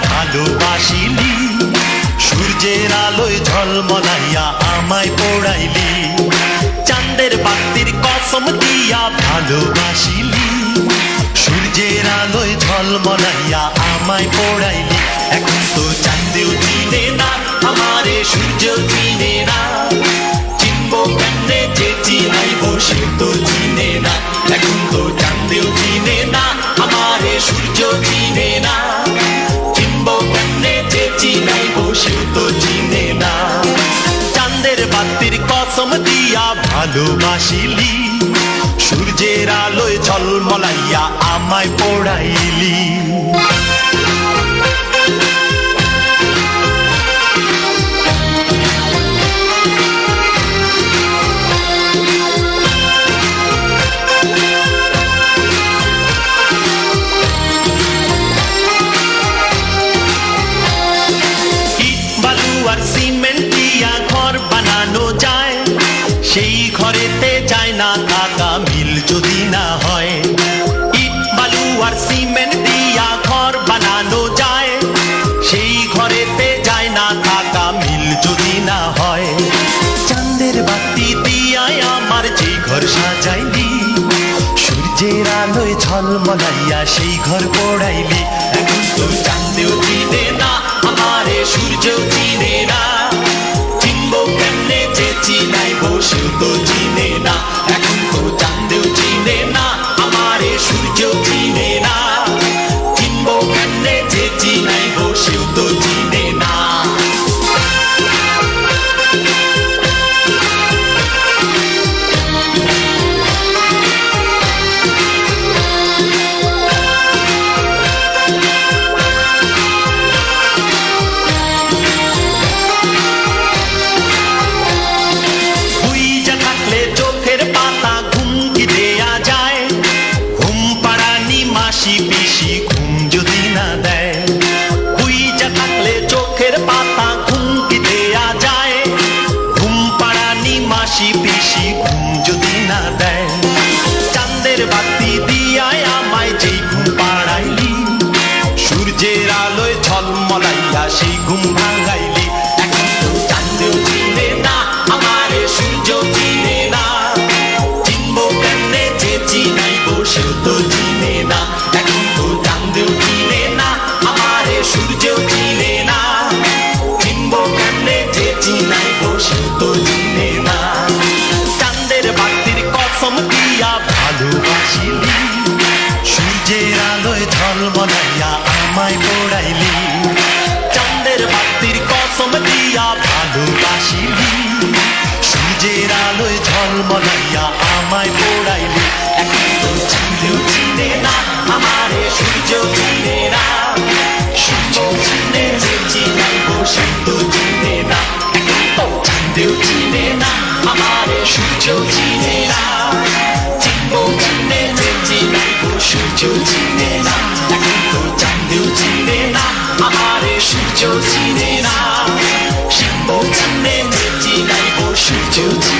ভালোবাসিলি, সূর্যের আলোয় ঝলমলাইয়া আমায় পোড়াইলি, চাঁদের বাতির কসম দিয়া ভালোবাসিলি, সূর্যের আলোয় ঝলমলাইয়া আমায় পোড়াইলি। এখন তো চাঁদেও চিনে না আমারে, সূর্য চিনে না, চিনবো কেমনে যে চিনাইব সে তো চিনে না। এখন তো চাঁদেও চিনে না আমারে, সূর্য চিনে না, চিনবো কেমনে যে চিনাইব সে তো চিনে না। চাঁদের বাতির কসম দিয়া ভালোবাসিলি, সূর্যের আলোয় ঝলমলাইয়া আমায় পোড়াইলি। আর সিমেন্ট দিয়া ঘর বানানো যায়, সেই ঘরেতে যায় না থাকা মিল যদি না হয়। ইট বালু আর সিমেন্ট দিয়া ঘর বানানো যায়, সেই ঘরেতে যায় না থাকা মিল যদি না হয়। চাঁদের বাতি দিয়ায় আমার যে ঘর সাজাইলি, সূর্যের আলোয় ঝলমলাইয়া সেই ঘর পোড়াইলি। এখন তো চাঁদেও চিনে না আমারে, সূর্যও চিনে না, চিনবো কেমনে যে চিনাইব সে তো চিনে না। এখন তো চাঁদেও চিনে না আমারে, সূর্যও চিনে না, চিনবো কেমনে যে চিনাইব সে তো চিনে না। পিসি ঘুম যদি না দেয়, বুইজা থাকলে চোখের পাতা ঘুম কি দেয়া যায়, ঘুম পাড়ানি মাসি পিসি ঘুম যদি না দেয়। চাঁদের বাতি দিয়ায় আমায় যেই ঘুম পাড়াইলি, সূর্যের আলোয় ঝলমলাইয়া সেই ঘুম ভাঙাইলি। এখন তো চাঁদেও চিনে না আমারে, সূর্য চিনে না, চিনবো কেমনে যে চিনাইব সে তো চিনে না। এখন তো চাঁদেও চিনে না আমারে, সূর্যও চিনে না, চিনবো কেমনে যে চিনাইব সে তো চিনে না। চাঁদের বাতির কসম দিয়া ভালোবাসিলি, সূর্যের আলোয় ঝলমলাইয়া আমায় পোড়াইলি। চাঁদের বাতির কসম দিয়া ভালোবাসিলি, সূর্যের আলোয় ঝলমলাইয়া আমায় পোড়াইলি। এখন তো চাঁদেও চিনে না আমারে, সূর্যও চিনে না, সূর্য চিনে যে চিনাইব সে তো চিনে না। এখন তো চাঁদেও চিনে না আমারে, সূর্যও চিনে না, চিনবো কেমনে যে চিনাইব সূর্য চিনে না। এখন তো চাঁদেও চিনে না আমারে, সূর্য চিনে না, চিনবো কেমনে যে চিনাইব সূর্য চিনে না।